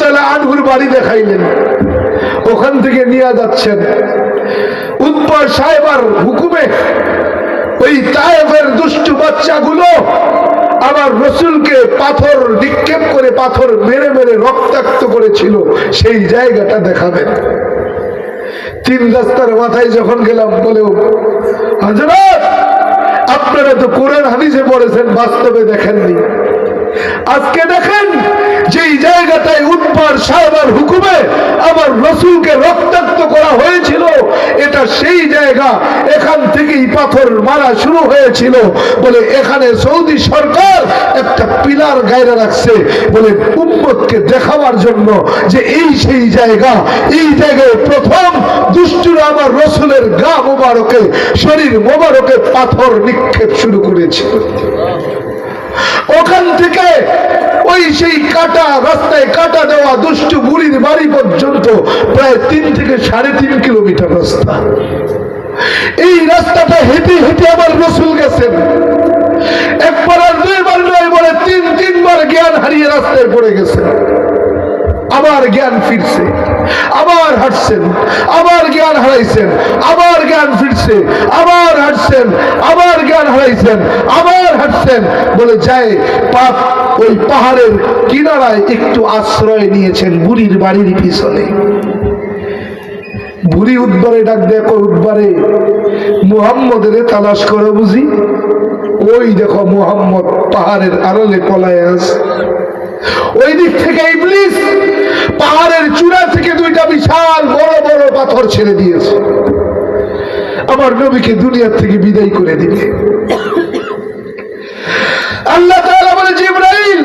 তাআলা আনহুর বাড়ি দেখাইলেন। ওখান থেকে নিয়ে যাচ্ছেন উৎপল সাহেবার হুকুমে ওই তায়েফের দুষ্টু বাচ্চাগুলো আমার রসুলকে পাথর নিক্ষেপ করে পাথর মেরে মেরে রক্তাক্ত করেছিল, সেই জায়গাটা দেখাবেন। তিন রাস্তার মাথায় যখন গেলাম, বলে হযরত আপনারা তো কোরআন হাদিসে পড়েছেন, বাস্তবে দেখেননি। আজকে দেখেন যেই জায়গাটায় উৎপল সাহেবের হুকুমে আমার রসুলকে রক্তাক্ত করা হয়েছিল, এটা সেই জায়গা। এখান থেকেই পাথর মারা শুরু হয়েছিল। বলে এখানে সৌদি সরকার একটা পিলার গায়রা রাখছে, বলে উম্মতকে দেখাবার জন্য যে এই সেই জায়গা। এই জায়গায় প্রথম দুষ্টুরা আমার রসুলের গা মোবারকে, শরীর মোবারকে পাথর নিক্ষেপ শুরু করেছিল। ওখান থেকে ওই সেই কাটা রাস্তায় কাটা দেওয়া দুষ্টু বুড়ির বাড়ি পর্যন্ত প্রায় 3 থেকে 3.5 কিলোমিটার রাস্তা। এই রাস্তাটা হেঁটে হেঁটে আমার রসুল গেছেন। একবার আর দুইবার নয়, বলে 3-3বার জ্ঞান হারিয়ে রাস্তায় পড়ে গেছেন। আবার জ্ঞান ফিরছে, আবার হাঁটছেন, আবার জ্ঞান হারাইছেন, আবার জ্ঞান ফিরছে, আবার হাঁটছেন, আবার জ্ঞান হারাইছেন, আবার হাঁটছেন। বলে যায় পাপ ওই পাহাড়ের কিনারায় একটু আশ্রয় নিয়েছেন বুড়ির বাড়ির পিছনে। বুড়ি উদ্বারে ডাক দেখো, উদ্বারে মুহাম্মদের তালাশ করো বুঝি। ওই দেখো মুহাম্মদ পাহাড়ের আড়ালে পলায় আছে। ওই দিক থেকে ইবলিস পাহাড়ের চূড়া থেকে 2টা বিশাল বড় বড় পাথর ছেড়ে দিয়েছে, আমার নবীকে দুনিয়ার থেকে বিদায় করে দিবে। আল্লাহ তাআলা বলে, জিবরাইল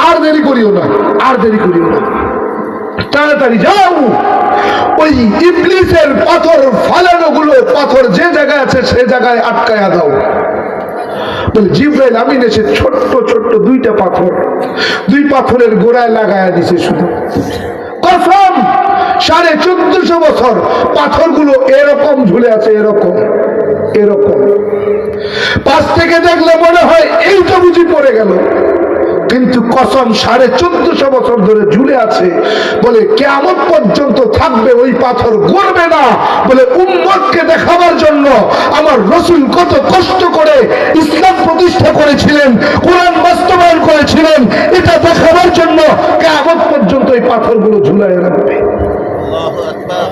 আর দেরি করিও না, আর দেরি করিও না, তাড়াতাড়ি যাও। ওই ইবলিসের পাথর ফালানো গুলো পাথর যে জায়গায় আছে সে জায়গায় আটকায়া দাও। বলে জিবরাইল আমিন এসে ছোট্ট ছোট্ট 2টা পাথর, 2 পাথরের গোড়ায় লাগায়া দিছে। শুধু কসম 1450 বছর পাথরগুলো এরকম ঝুলে আছে, এরকম এরকম। পাশ থেকে দেখলে মনে হয় এই তো বুঝি পড়ে গেল, কিন্তু কসম 1450 বছর ধরে ঝুলে আছে। বলে কিয়ামত পর্যন্ত থাকবে, ওই পাথর গড়বে না। বলে উম্মতকে দেখাবার জন্য আমার রাসূল কত কষ্ট করে ইসলাম প্রতিষ্ঠা করেছিলেন, কোরআন বাস্তবায়ন করেছিলেন, এটা দেখাবার জন্য কিয়ামত পর্যন্ত এই পাথরগুলো ঝুলায় রাখবে। আল্লাহু আকবার।